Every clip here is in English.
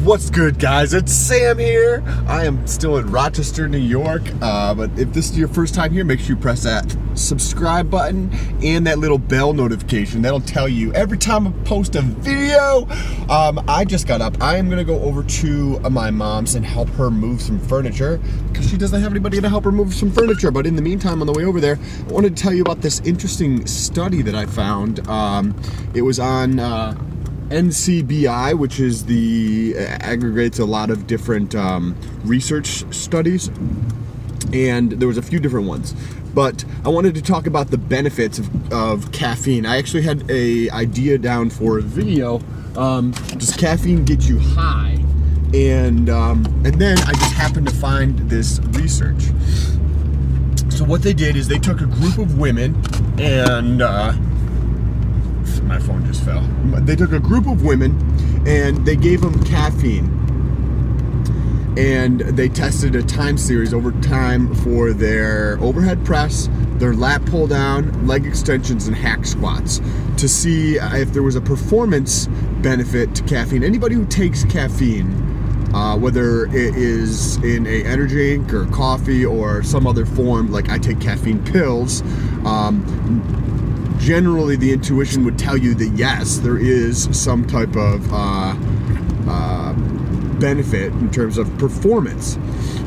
What's good, guys? It's Sam here. I am still in Rochester, New York, but if this is your first time here, make sure you press that subscribe button and that little bell notification. That'll tell you every time I post a video. I just got up. I am going to go over to my mom's and help her move some furniture because she doesn't have anybody to help her move some furniture. But in the meantime, on the way over there, I wanted to tell you about this interesting study that I found. It was on NCBI, which is aggregates a lot of different research studies, and there was a few different ones. But I wanted to talk about the benefits of caffeine. I actually had a idea down for a video. Does caffeine get you high? And then I just happened to find this research. So what they did is they took a group of women and my phone just fell. They took a group of women and they gave them caffeine, and they tested a time series over time for their overhead press, their lat pull down, leg extensions, and hack squats to see if there was a performance benefit to caffeine. Anybody who takes caffeine, whether it is in a energy drink or coffee or some other form, like I take caffeine pills, generally the intuition would tell you that yes, there is some type of benefit in terms of performance.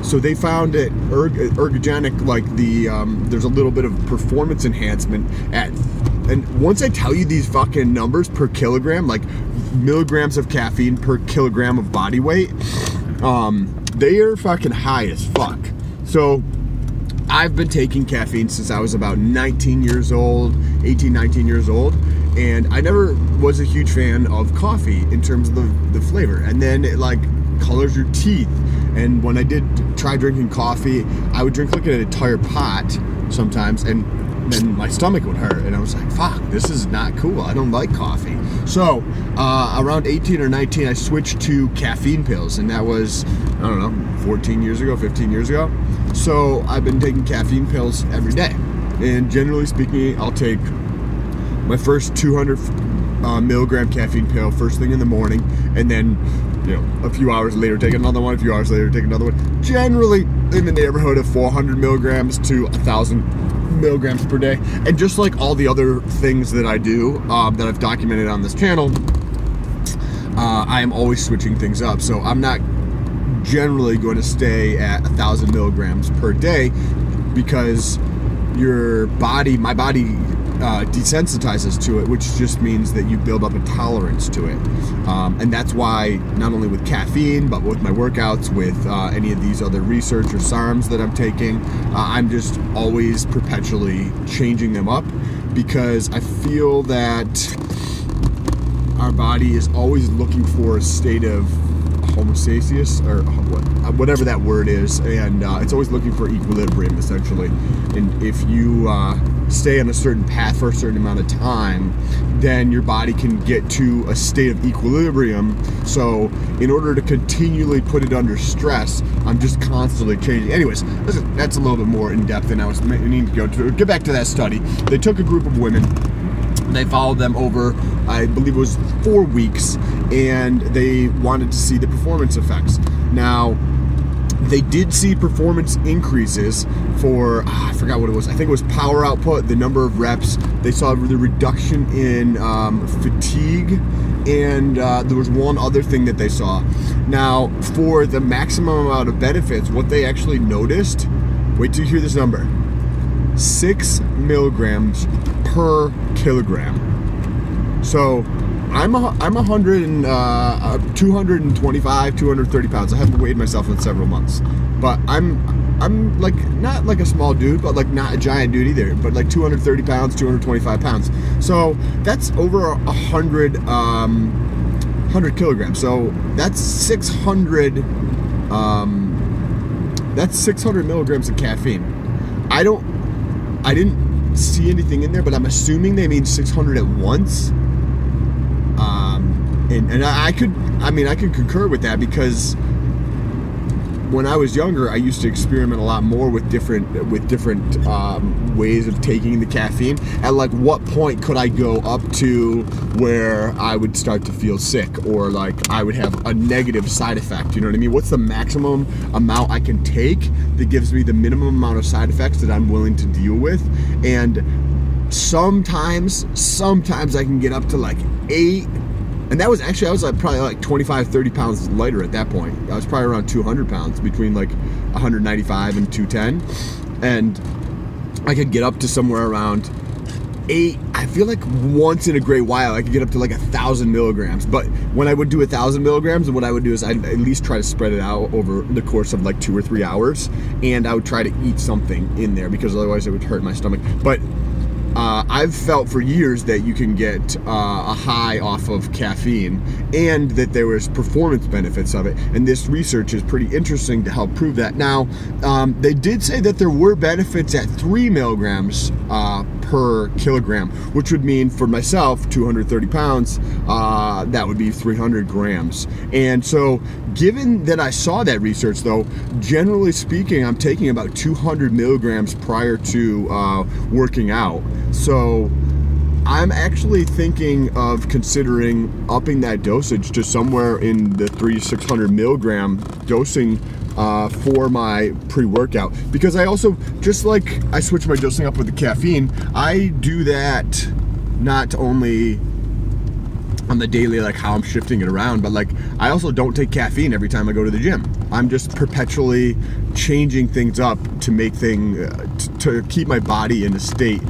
So they found it ergogenic, like there's a little bit of performance enhancement and once I tell you these fucking numbers per kilogram, like milligrams of caffeine per kilogram of body weight, they are fucking high as fuck. So I've been taking caffeine since I was about 19 years old, 18, 19 years old, and I never was a huge fan of coffee in terms of the flavor. And then it like colors your teeth. And when I did try drinking coffee, I would drink like an entire pot sometimes, and then my stomach would hurt. And I was like, fuck, this is not cool. I don't like coffee. So around 18 or 19, I switched to caffeine pills, and that was, I don't know, 14 years ago, 15 years ago. So I've been taking caffeine pills every day. And generally speaking, I'll take my first 200 milligram caffeine pill first thing in the morning, and then, you know, a few hours later take another one, a few hours later take another one. Generally in the neighborhood of 400 milligrams to 1,000 milligrams per day. And just like all the other things that I do, that I've documented on this channel, I am always switching things up. So I'm not generally going to stay at 1,000 milligrams per day because my body desensitizes to it, which just means that you build up a tolerance to it. And that's why not only with caffeine, but with my workouts, with any of these other research or SARMs that I'm taking, I'm just always perpetually changing them up because I feel that our body is always looking for a state of homeostasis, or whatever that word is, and it's always looking for equilibrium, essentially. And if you stay on a certain path for a certain amount of time, then your body can get to a state of equilibrium. So in order to continually put it under stress, I'm just constantly changing. Anyways, listen, that's a little bit more in depth than I was needing to go to. Get back to that study. They took a group of women. They followed them over, I believe it was 4 weeks, and they wanted to see the performance effects. Now, they did see performance increases for, I forgot what it was. I think it was power output, the number of reps. They saw the reduction in fatigue, and there was one other thing that they saw. Now, for the maximum amount of benefits, what they actually noticed, wait till you hear this number, 6 milligrams per kilogram. So I'm 225, 230 pounds. I haven't weighed myself in several months, but I'm like not like a small dude, but like not a giant dude either, but like 230 pounds, 225 pounds. So that's over 100 kilograms. So that's 600 milligrams of caffeine. I didn't see anything in there, but I'm assuming they mean 600 at once. And I could concur with that because when I was younger, I used to experiment a lot more with different ways of taking the caffeine. At like what point could I go up to where I would start to feel sick, or like I would have a negative side effect? You know what I mean? What's the maximum amount I can take that gives me the minimum amount of side effects that I'm willing to deal with? And sometimes I can get up to like 8. And that was actually, I was like probably like 25, 30 pounds lighter at that point. I was probably around 200 pounds, between like 195 and 210. And I could get up to somewhere around 8. I feel like once in a great while, I could get up to like 1,000 milligrams. But when I would do 1,000 milligrams, what I would do is I'd at least try to spread it out over the course of like 2 or 3 hours. And I would try to eat something in there, because otherwise it would hurt my stomach. But I've felt for years that you can get a high off of caffeine, and that there was performance benefits of it. And this research is pretty interesting to help prove that. Now, they did say that there were benefits at 3 milligrams per kilogram, which would mean for myself, 230 pounds, that would be 300 grams. And so, given that I saw that research, though, generally speaking, I'm taking about 200 milligrams prior to working out. So I'm actually thinking of considering upping that dosage to somewhere in the 300 to 600 milligram dosing for my pre-workout, because I also, just like I switch my dosing up with the caffeine, I do that not only on the daily, like how I'm shifting it around, but like I also don't take caffeine every time I go to the gym. I'm just perpetually changing things up to make to keep my body in a state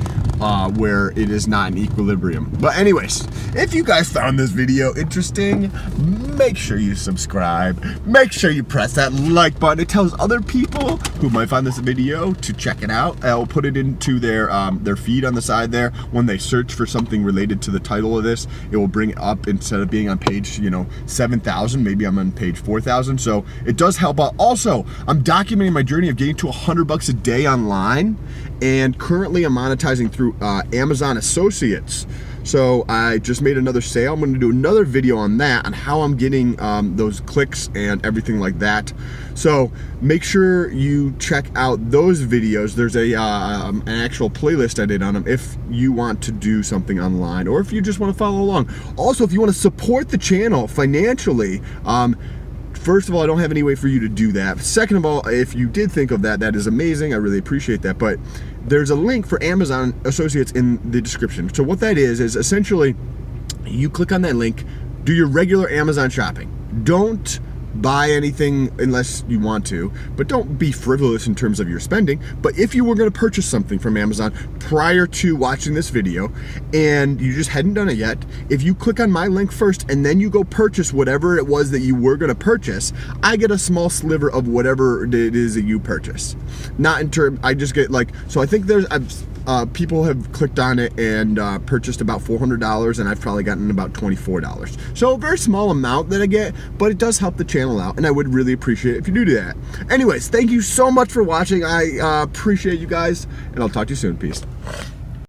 where it is not in equilibrium. But anyways, if you guys found this video interesting, make sure you subscribe. Make sure you press that like button. It tells other people who might find this video to check it out. I'll put it into their feed on the side there. When they search for something related to the title of this, it will bring it up. Instead of being on page 7,000, maybe I'm on page 4,000. So it does help out. Also, I'm documenting my journey of getting to $100 a day online, and currently I'm monetizing through Amazon Associates. So I just made another sale. I'm going to do another video on that, on how I'm getting those clicks and everything like that. So make sure you check out those videos. There's an actual playlist I did on them if you want to do something online, or if you just want to follow along. Also, if you want to support the channel financially, first of all, I don't have any way for you to do that. Second of all, if you did think of that, that is amazing. I really appreciate that. But there's a link for Amazon Associates in the description. So what that is essentially, you click on that link, do your regular Amazon shopping. Don't buy anything unless you want to, but don't be frivolous in terms of your spending. But if you were going to purchase something from Amazon prior to watching this video, and you just hadn't done it yet, if you click on my link first and then you go purchase whatever it was that you were going to purchase, I get a small sliver of whatever it is that you purchase. Not in term, I just get like, so I think there's people have clicked on it and purchased about $400, and I've probably gotten about $24. So a very small amount that I get, but it does help the channel out, and I would really appreciate it if you do that. Anyways, thank you so much for watching. I appreciate you guys, and I'll talk to you soon. Peace.